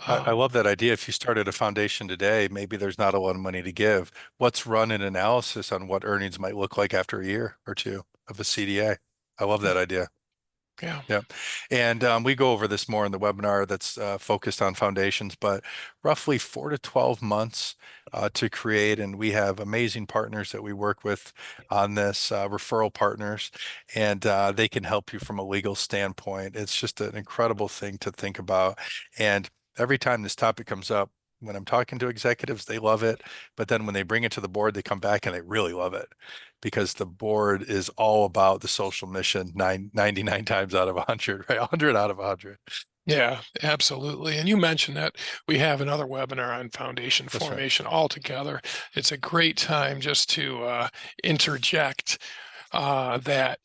I Um, love that idea. If you started a foundation today, maybe there's not a lot of money to give. Let's run an analysis on what earnings might look like after a year or two of a CDA. I love that idea. yeah. Yeah. And we go over this more in the webinar that's focused on foundations, but roughly 4 to 12 months to create. And we have amazing partners that we work with on this, referral partners, and they can help you from a legal standpoint. It's just an incredible thing to think about. And every time this topic comes up, when I'm talking to executives, they love it. But then when they bring it to the board, they come back and they really love it because the board is all about the social mission 99 times out of 100, right? 100 out of 100. Yeah, absolutely. And you mentioned that we have another webinar on foundation That's right. formation altogether. It's a great time just to interject that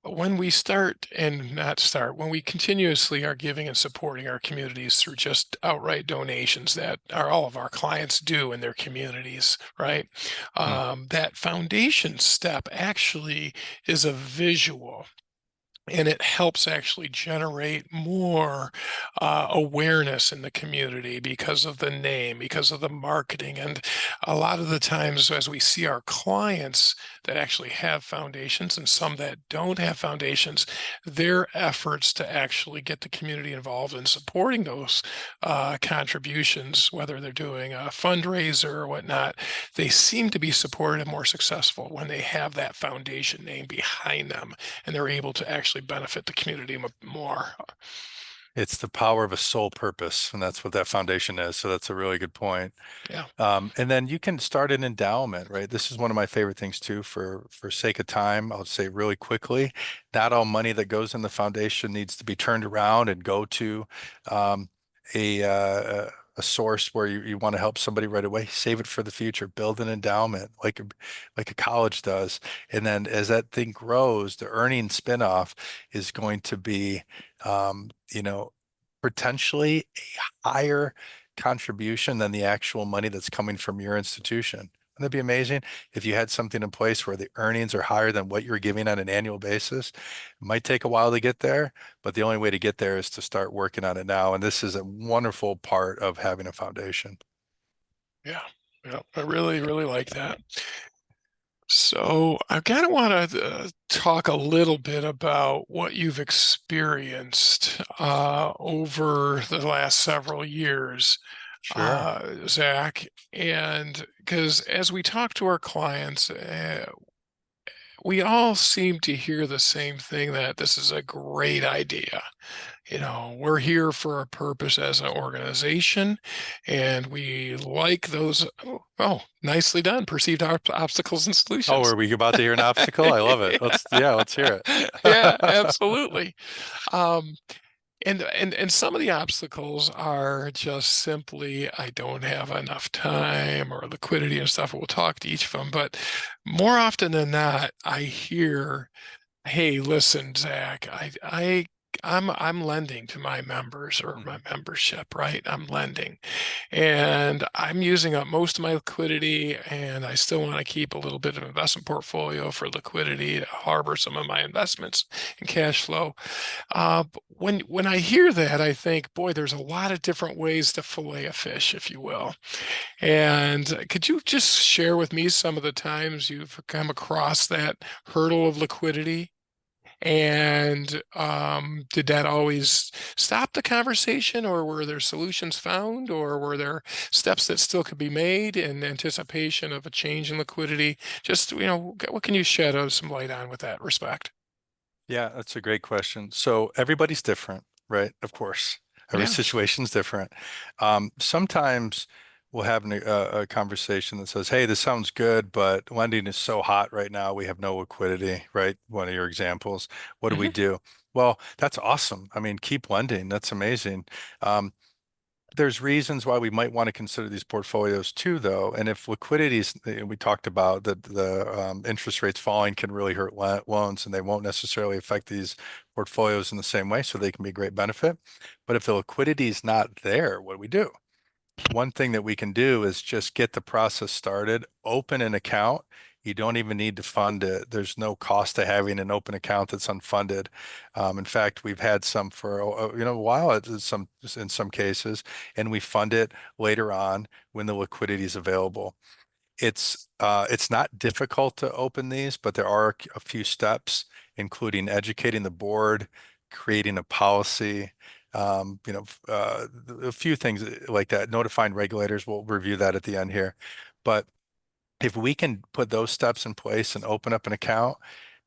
when we start and not start, when we continuously are giving and supporting our communities through just outright donations that are all of our clients do in their communities, right? Hmm. That foundation step actually is a visual, and it helps actually generate more awareness in the community because of the name, because of the marketing. And a lot of the times, as we see our clients that actually have foundations and some that don't have foundations, their efforts to actually get the community involved in supporting those contributions, whether they're doing a fundraiser or whatnot, they seem to be supported and more successful when they have that foundation name behind them and they're able to actually benefit the community more. It's the power of a sole purpose, and that's what that foundation is. So that's a really good point. Yeah. And then you can start an endowment, right? This is one of my favorite things too. For sake of time, I'll say really quickly, not all money that goes in the foundation needs to be turned around and go to um, a source where you want to help somebody right away. Save it for the future. Build an endowment like a college does, and then as that thing grows, the earning spinoff is going to be, potentially a higher contribution than the actual money that's coming from your institution. Wouldn't that be amazing if you had something in place where the earnings are higher than what you're giving on an annual basis? It might take a while to get there, but the only way to get there is to start working on it now. And this is a wonderful part of having a foundation. Yeah. Yeah. I really, really like that. So I kind of want to talk a little bit about what you've experienced over the last several years, Sure. Zach. And because as we talk to our clients, we all seem to hear the same thing that this is a great idea. we're here for a purpose as an organization, and we like those. Oh, nicely done. Perceived obstacles and Oh, solutions. are we about to hear an obstacle? I love it. Let's hear Yeah, it. absolutely. Um, and some of the obstacles are just simply I don't have enough time or liquidity and stuff. We'll talk to each of them, but more often than not, I hear, "Hey, listen, Zach, I'm lending to my members or my Mhm. membership, right? I'm lending, and I'm using up most of my liquidity, and I still want to keep a little bit of investment portfolio for liquidity to harbor some of my investments and cash flow." When I hear that, I think, boy, there's a lot of different ways to fillet a fish, if you will. And could you just share with me some of the times you've come across that hurdle of liquidity? And did that always stop the conversation, or were there solutions found, or were there steps that still could be made in anticipation of a change in liquidity? Just, what can you shed some light on with that respect? Yeah, that's a great question. So everybody's different, right? Of course, every Yeah. situation's different. Sometimes we'll have a conversation that says, "Hey, this sounds good, but lending is so hot right now. We have no liquidity," right? One of your examples. What do we Hmm. do? Well, that's awesome. I mean, keep lending. That's amazing. Um, there's reasons why we might want to consider these portfolios too, though. And if liquidities, we talked about that the interest rates falling can really hurt loans, and they won't necessarily affect these portfolios in the same way, so they can be a great benefit. But if the liquidity is not there, what do we do? One thing that we can do is just get the process started, open an account. You don't even need to fund it. There's no cost to having an open account that's unfunded. In fact, we've had some for a while in some cases, and we fund it later on when the liquidity is available. It's not difficult to open these, but there are a few steps, including educating the board, creating a policy, a few things like that. Notifying regulators, we'll review that at the end here. But if we can put those steps in place and open up an account,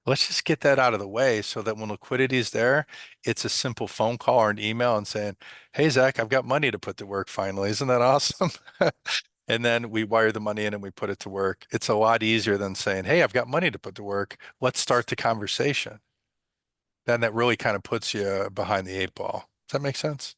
let's just get that out of the way so that when liquidity is there, it's a simple phone call or an email and saying, "Hey, Zach, I've got money to put to work finally. Isn't that awesome?" And then we wire the money in and we put it to work. It's a lot easier than saying, "Hey, I've got money to put to work. Let's start the conversation." Then that really kind of puts you behind the eight ball. Does that make sense?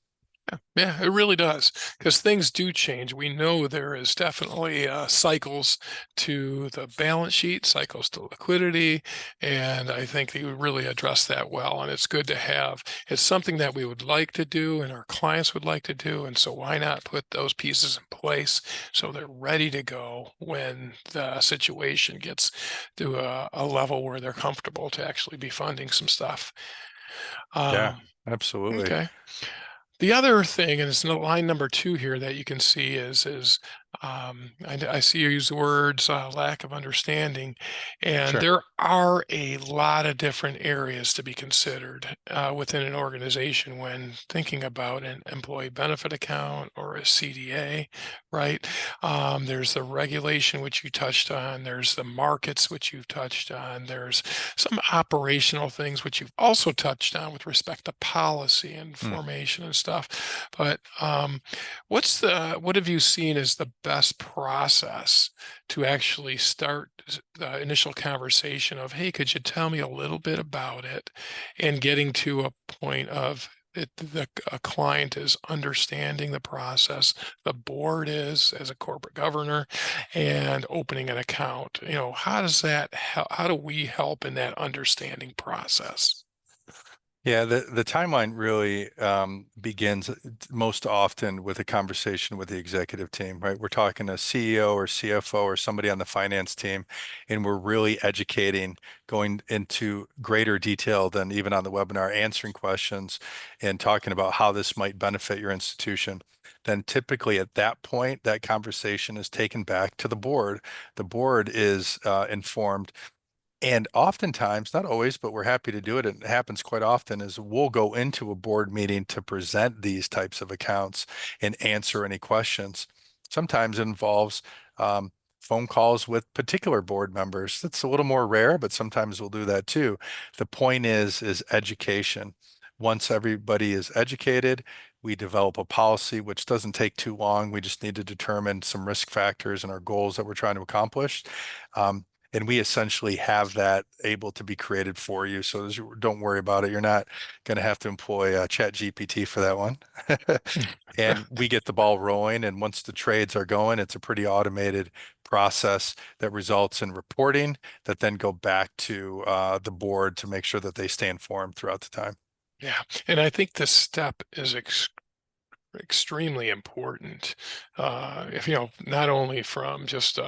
Yeah, it really does, because things do change. We know there is definitely cycles to the balance sheet, cycles to liquidity, and I think that you really address that well. And it's good to have. It's something that we would like to do, and our clients would like to do. And so, why not put those pieces in place so they're ready to go when the situation gets to a level where they're comfortable to actually be funding some stuff. Yeah, Um, absolutely. okay. The other thing, and it's in line number two here that you can see I see you use the words lack of understanding, and Sure. there are a lot of different areas to be considered within an organization when thinking about an employee benefit account or a CDA, right? There's the regulation which you touched on. There's the markets which you've touched on. There's some operational things which you've also touched on with respect to policy and Hmm. formation and stuff. But what have you seen as the best process to actually start the initial conversation of, hey, could you tell me a little bit about it, and getting to a point of a client is understanding the process, the board is as a corporate governor, and opening an account. How does that how do we help in that understanding process? Yeah, the timeline really begins most often with a conversation with the executive team, right? We're talking a CEO or CFO or somebody on the finance team, and we're really educating, going into greater detail than even on the webinar, answering questions and talking about how this might benefit your institution. Then typically at that point, that conversation is taken back to the board. The board is informed, and oftentimes, not always, but we're happy to do it. It happens quite often is we'll go into a board meeting to present these types of accounts and answer any questions. Sometimes it involves phone calls with particular board members. That's a little more rare, but sometimes we'll do that too. The point is education. Once everybody is educated, we develop a policy, which doesn't take too long. We just need to determine some risk factors and our goals that we're trying to accomplish. And we essentially have that able to be created for you. So don't worry about it. You're not going to have to employ Chat GPT for that one. And we get the ball rolling. And once the trades are going, it's a pretty automated process that results in reporting that then go back to the board to make sure that they stay informed throughout the time. Yeah, and I think this step is extremely important. If not only from just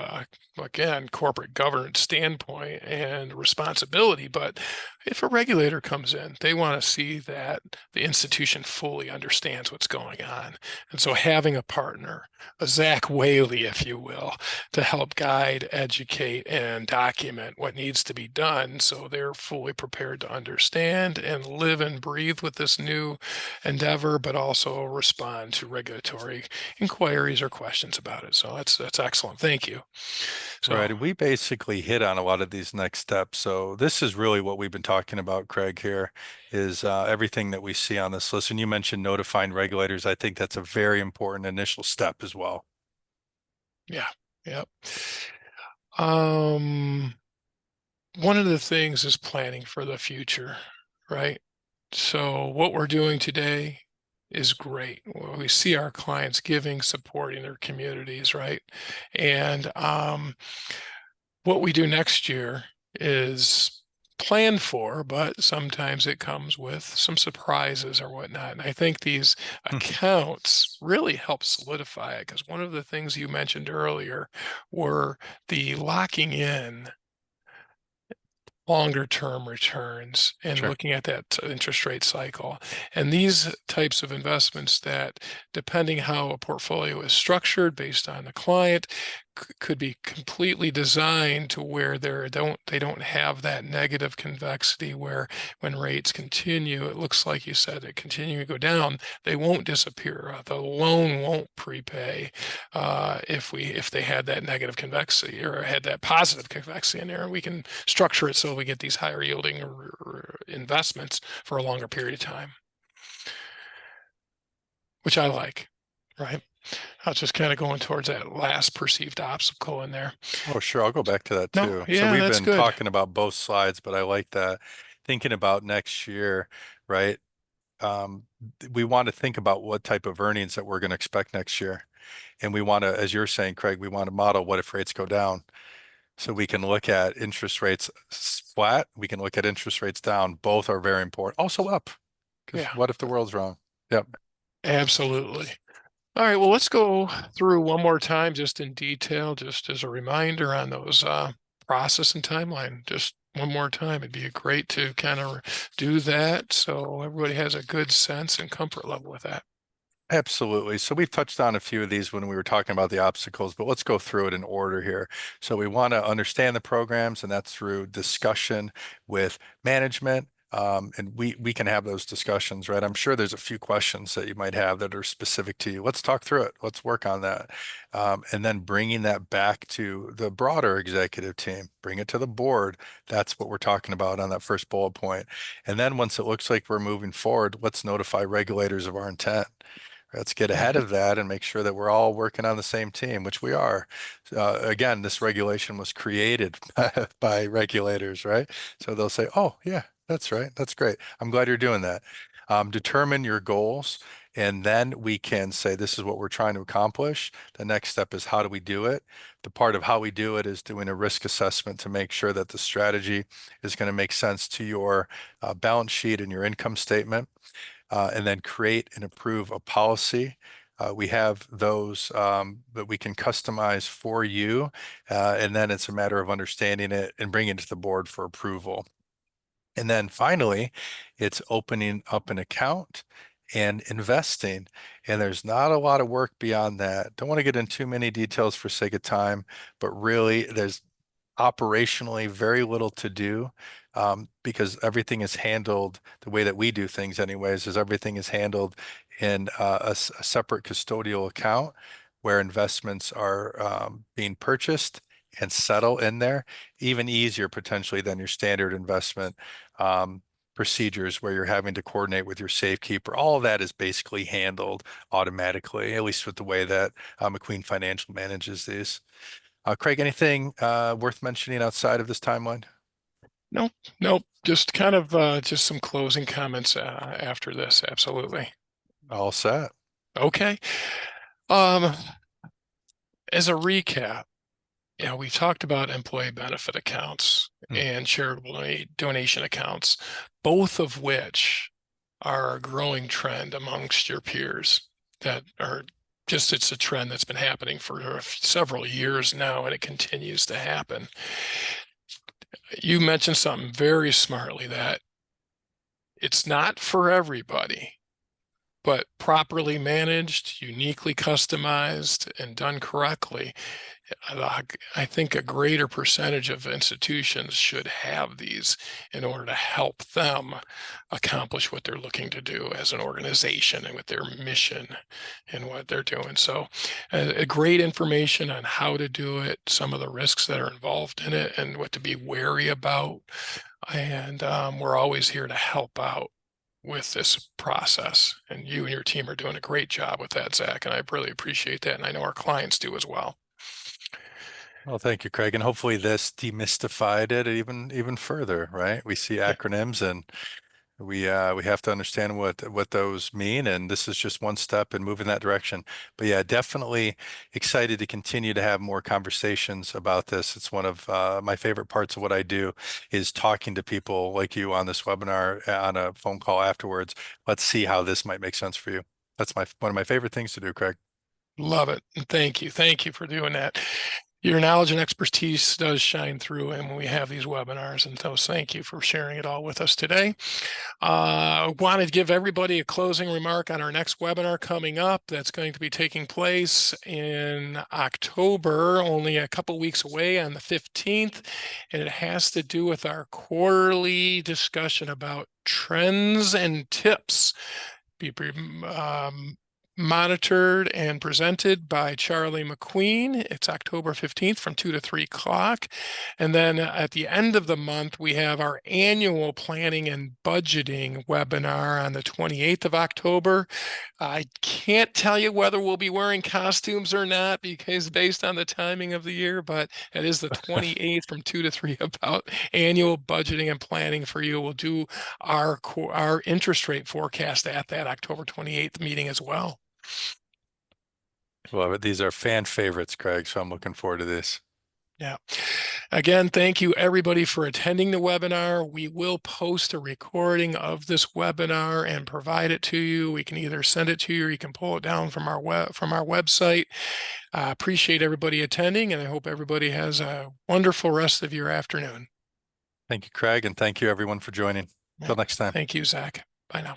again corporate governance standpoint and responsibility, but if a regulator comes in, they want to see that the institution fully understands what's going on. And so having a partner, a Zach Whaley, if you will, to help guide, educate, and document what needs to be done so they're fully prepared to understand and live and breathe with this new endeavor, but also respond to regulatory inquiries or questions about it. So that's excellent. Thank you. So Right. We basically hit on a lot of these next steps. So this is really what we've been talking about, Craig, here is everything that we see on this list. And you mentioned notifying regulators. I think that's a very important initial step as well. yeah, yeah. Um, One of the things is planning for the future, right? So what we're doing today is great. We see our clients giving, supporting their communities, right? And what we do next year is planned for, but sometimes it comes with some surprises or whatnot. And I think these accounts really help solidify it because one of the things you mentioned earlier were the locking in longer term returns and Sure. looking at that interest rate cycle. And these types of investments that, depending how a portfolio is structured based on the client, could be completely designed to where they don't have that negative convexity where when rates continue, it looks like you said it continue to go down, they won't disappear. The loan won't prepay if they had that negative convexity or had that positive convexity in there. We can structure it so we get these higher yielding investments for a longer period of time, which I like, right? I was just kind of going towards that last perceived obstacle in there. Oh, sure. I'll go back to that No, too. So yeah, we've that's been good. talking about both sides, but I like that. Thinking about next year, right? Um, we want to think about what type of earnings that we're going to expect next year. And we want to, as you're saying, Craig, we want to model what if rates go down. So we can look at interest rates flat, we can look at interest rates down. Both are very important. Also up, because Yeah, what if the world's wrong? Yep, absolutely. All right, well, let's go through one more time just in detail, just as a reminder on those process and timeline. Just one more time. It'd be great to kind of do that so everybody has a good sense and comfort level with that. absolutely. So we've touched on a few of these when we were talking about the obstacles, but let's go through it in order here. So we want to understand the programs, and that's through discussion with management. And we can have those discussions, right? I'm sure there's a few questions that you might have that are specific to you. Let's talk through it. Let's work on that. And then bringing that back to the broader executive team, bring it to the board. That's what we're talking about on that first bullet point. And then once it looks like we're moving forward, let's notify regulators of our intent. Let's get ahead Mhm. of that and make sure that we're all working on the same team, which we are. Again, this regulation was created by regulators, right? So they'll say, oh, yeah, that's right. That's great. I'm glad you're doing that. Determine your goals, and then we can say, this is what we're trying to accomplish. The next step is how do we do it? The part of how we do it is doing a risk assessment to make sure that the strategy is going to make sense to your balance sheet and your income statement, and then create and approve a policy. We have those that we can customize for you, and then it's a matter of understanding it and bringing it to the board for approval. And then finally, it's opening up an account and investing. And there's not a lot of work beyond that. Don't want to get into too many details for sake of time, but really there's operationally very little to do, because everything is handled the way that we do things anyways, is everything is handled in a separate custodial account where investments are being purchased and settle in there, even easier potentially than your standard investment. Um, procedures where you're having to coordinate with your safekeeper. All of that is basically handled automatically, at least with the way that McQueen Financial manages these. Craig, anything worth mentioning outside of this timeline? No, nope. Just kind of just some closing comments after this. Absolutely. All set. Okay. Um, as a recap, we've talked about employee benefit accounts Hmm. and charitable donation accounts, both of which are a growing trend amongst your peers that are just, it's a trend that's been happening for several years now, and it continues to happen. You mentioned something very smartly, that it's not for everybody, but properly managed, uniquely customized, and done correctly, I think a greater percentage of institutions should have these in order to help them accomplish what they're looking to do as an organization and with their mission and what they're doing. So, a great information on how to do it, some of the risks that are involved in it, and what to be wary about. And we're always here to help out with this process. And you and your team are doing a great job with that, Zach. And I really appreciate that. And I know our clients do as well. Well, thank you, Craig. And hopefully this demystified it even further, right? We see Yeah. acronyms and we have to understand what those mean, and this is just one step in moving that direction. But yeah, definitely excited to continue to have more conversations about this. It's one of my favorite parts of what I do is talking to people like you on this webinar, on a phone call afterwards. Let's see how this might make sense for you. That's one of my favorite things to do, Craig. Love it. And thank you. Thank you for doing that. Your knowledge and expertise does shine through, and when we have these webinars, and so thank you for sharing it all with us today. Wanted to give everybody a closing remark on our next webinar coming up. That's going to be taking place in October, only a couple weeks away, on the 15th. And it has to do with our quarterly discussion about trends and tips. Be monitored and presented by Charlie McQueen. It's October 15th from 2 to 3 o'clock. And then at the end of the month, we have our annual planning and budgeting webinar on the 28th of October. I can't tell you whether we'll be wearing costumes or not, because based on the timing of the year, but it is the 28th from 2 to 3 about annual budgeting and planning for you. We'll do our interest rate forecast at that October 28th meeting as well. Well, these are fan favorites, Craig, so I'm looking forward to this. Yeah. Again, thank you everybody for attending the webinar. We will post a recording of this webinar and provide it to you. We can either send it to you or you can pull it down from our website. Appreciate everybody attending, and I hope everybody has a wonderful rest of your afternoon. Thank you, Craig, and thank you everyone for joining. Until next time. Thank you, Zach. Bye now.